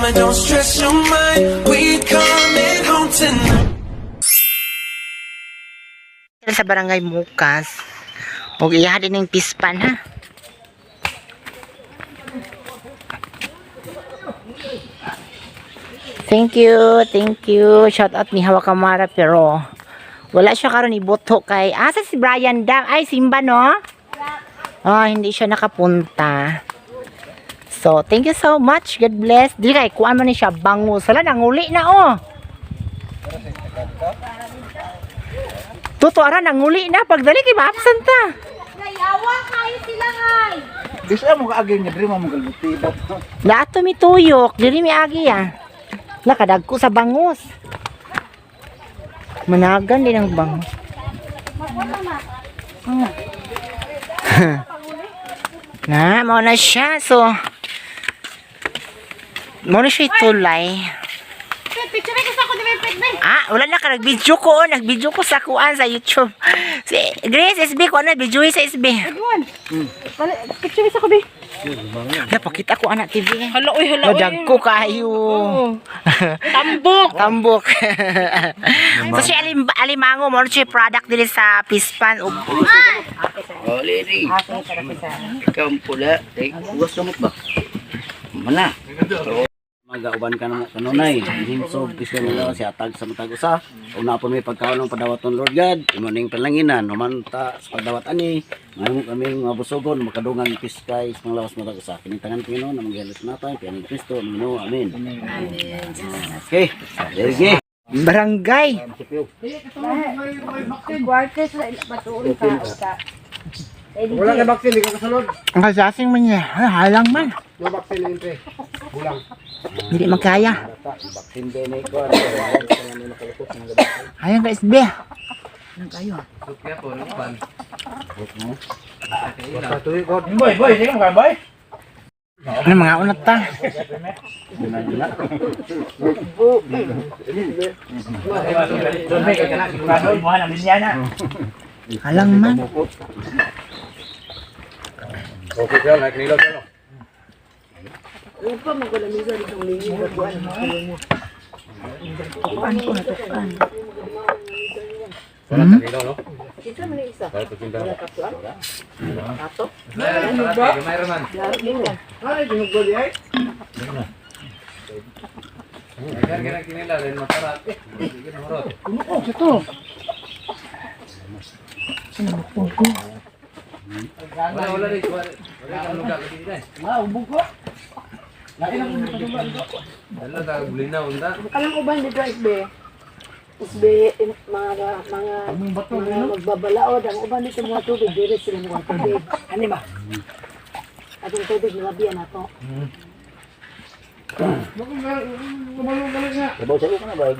mind, don't stress your mind. We coming home tonight. Sa barangay Mukas. Huwag iya din ng pispan ha. Thank you, thank you. Shout out ni Hawa Kamara pero wala siya karon iboto kay asa si Brian Dang ay Simba no? Hindi siya nakapunta. So, thank you so much. God bless. Di kay kuan man ni siya bangus. Wala nanguli na oh. Tuto ara nanguli na pagdali kay ma-absent ta. Yawa kayo sila ngay. Bisa mo kaagay nga diri mo galbuti. Lato mi tuyok, diri mi agi ya. Nakadagko sa bangus. Managan din ang bangus. Na, mo na siya. So, mo na siya itulay. Picture ko sa ako di may pwede. Wala na ka. Nag-video ko. Nag-video ko sa kuan sa YouTube. Si Grace SB ko na. Video sa SB. Picture ko sa ako, be. Napakita ko anak TV. Hala, uy, hala, uy. Madagko kayo. Tambok. Tambok. So si alimango mo siya product dili sa pispan ug Lady. Ikaw pula. Gusto mo ba? Mana? Magauban ka na kanunay. Himsog gusto nila si atag sa matag usa. Una po may pagkaon ng padawat ng Lord God. Imuning palanginan naman ta sa padawat ani. Ngayon kami mga busogon makadungan piskay sa lawas matag usa. Kinintangan Panginoon na maghialis natin kay Kristo Ginoo. Amen. Okay. Sige. barangay. Wala na baksin di ka kasunod. Ang kasasing man niya. Halang man. No baksin entre. Bulang. Hindi magkaya. Baksin din ay ko. Hayang ka SB. Boy, sige mo ka boy. Ano mga unat ta? Halang man. Okay, sir, like nilo sir. Wala ta nilo no? Kita man isa. Para pakinda. Ato. Gamay raman. Ay, dinugol di ay. Kaya kinila rin matarat. Sige na horot. Ito. Wala rin. Wala kang lugar lagi din. Ubog ko. Dala ta bulinaw unda. Kalang uban dito SB. SB mga magbabalaod ang uban dito mga tubig dire sila mga tubig. Ani ba? Atong tubig nga biya nato. Sabaw sa ka na ba?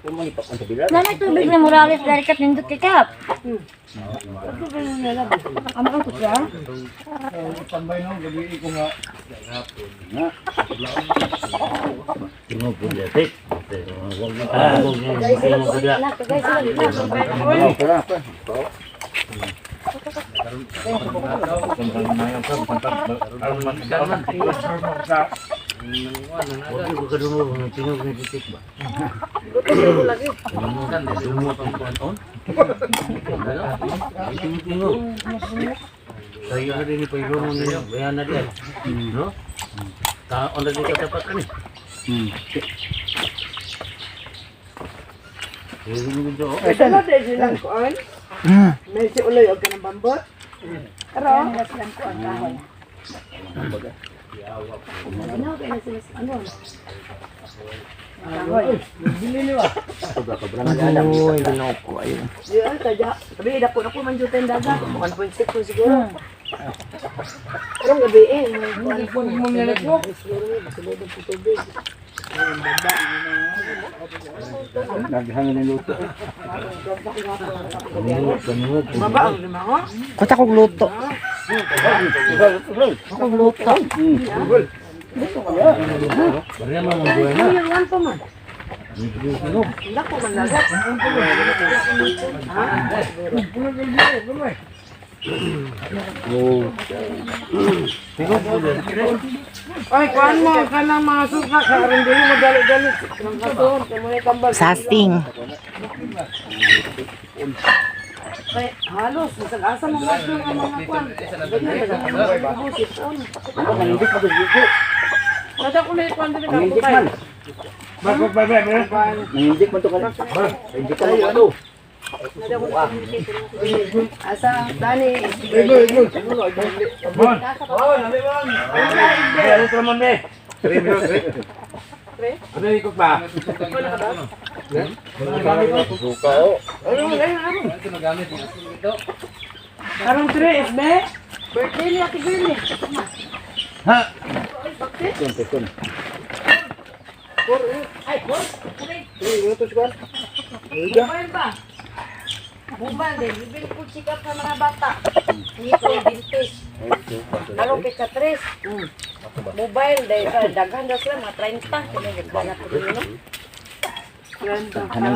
Kumalipak ang sabila. Nanay tubig na Morales dari kat nindot kay kap. Ano ang kusya? Tambay no, gabi ko nga. Na. Tino pudya tek. Wag na tino pudya. Saya ada ni payroon niyo, bayan na diyan. No? Ta on dito dapat kan ni. Ito na din silang kuan. May si uloy og kanang bambot. Pero silang kuan kahoy. Ano kaya sila ano? Kahoy. Dili niwa. Uy, ginoko ayun. Diyan kaya. Sabi dako na ko man juten dagat. 1.6 ko siguro. Pero gabi Ano po mo nilalit mo? Naghangin ng luto. Baba ang lima ko. Kota kong luto. Ako luto. Bariya mo ang buhay na. Yan pa man. Dako man dagat. Ay, kuhaan mo ka ng mga suka. Karoon din mo dali-dali. Nang kasoon, kaya mo itambal. Sasting. Ay, halos. Masag-asa mo nga ito ang mga kuhaan. Busit. Nangindik mo dito. Nada ko na yung kuhaan din Nangindik man. Nangindik man to ka. Nangindik ka mo ano. Asa, Dani. Ano ikot ba? Anong tres, be? Birthday ni Ate Girlie. Ha? Kun. Ay, boss. Mobile ba? Mobile din. Bibili po sikap sa mga bata. Nito, vintage. Nalupit sa tres. Mobile, dahil daghan daw sila, mga 30. Kaya nagbanat ko din, no? Kanang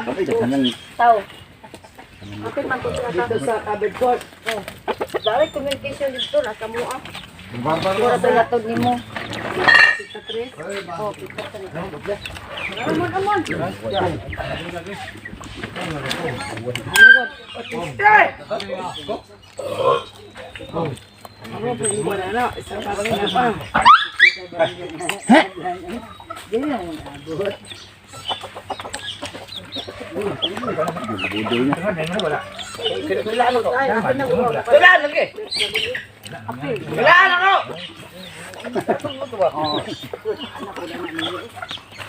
pa kanang Tao. Okay, man to dito sa cupboard court. Oh. Direct communication dito, nasa mo ah. Siguro ito latod ni mo. Pita tres. Oh, pita tres. Amon.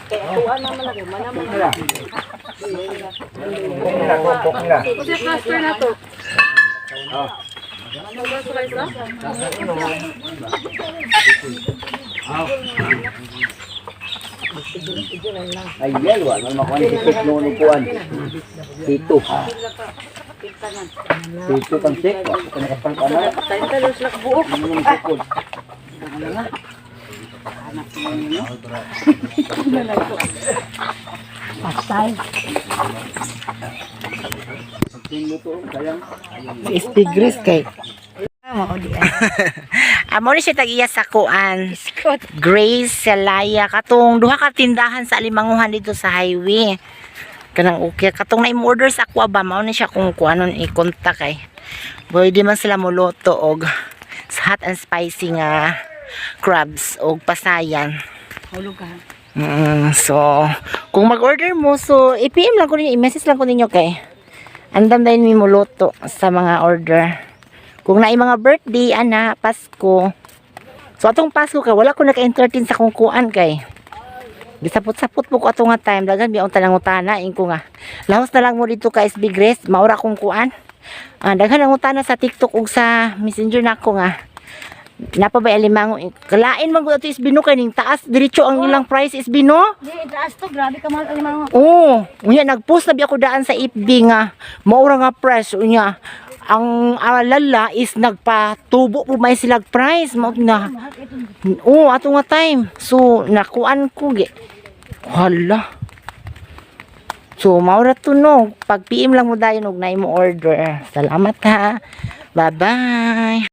Kaya tuwan naman lagi, manaman na. Kasi plaster na to. Ano ba sa isa? ay yelwa man makuan si no ni kuan. Dito. Dito kan sik, kana kapal kana. Tayo talos lak buok. Yung sikod. Patay. Luto sayang. Si Stigris kay. Amo ni siya tag-iya sa kuan. Grace Celaya katong duha ka tindahan sa Alimanguhan dito sa highway. Kanang okay katong na order sa ako ba mao ni siya kung kuanon i-contact kay. Pwede man sila muluto og hot and spicy nga crabs og pasayan. Hulog ka. So kung mag-order mo so i-PM lang ko ninyo, i-message lang ko ninyo kay andam dahil mi muluto sa mga order. Kung naay mga birthday, ana, Pasko. So, atong Pasko ka, wala ko naka-entertain sa kung kuan kay. Gisapot-sapot po ko atong nga time. Dagan, biyaong tanang-utana. Ko nga. Lahos na lang mo dito ka SB Grace. Maura kong kuan. Daghan ang utana sa TikTok ug sa Messenger na ako nga. Napabay alimango. Kalain man ko ito isbino kaning taas. Diretso ang ilang price isbino. Di, taas to. Grabe ka mahal ang mga. Oo. Unya, nag-post na biya ko daan sa FB nga. Maura nga price. Unya, ang alala is nagpatubo po may silag price mo na. Oo, ato nga time. So nakuan ko gi. Hala. So maura to no. Pag PM lang mo dayon og naay mo order. Salamat ha. Bye-bye.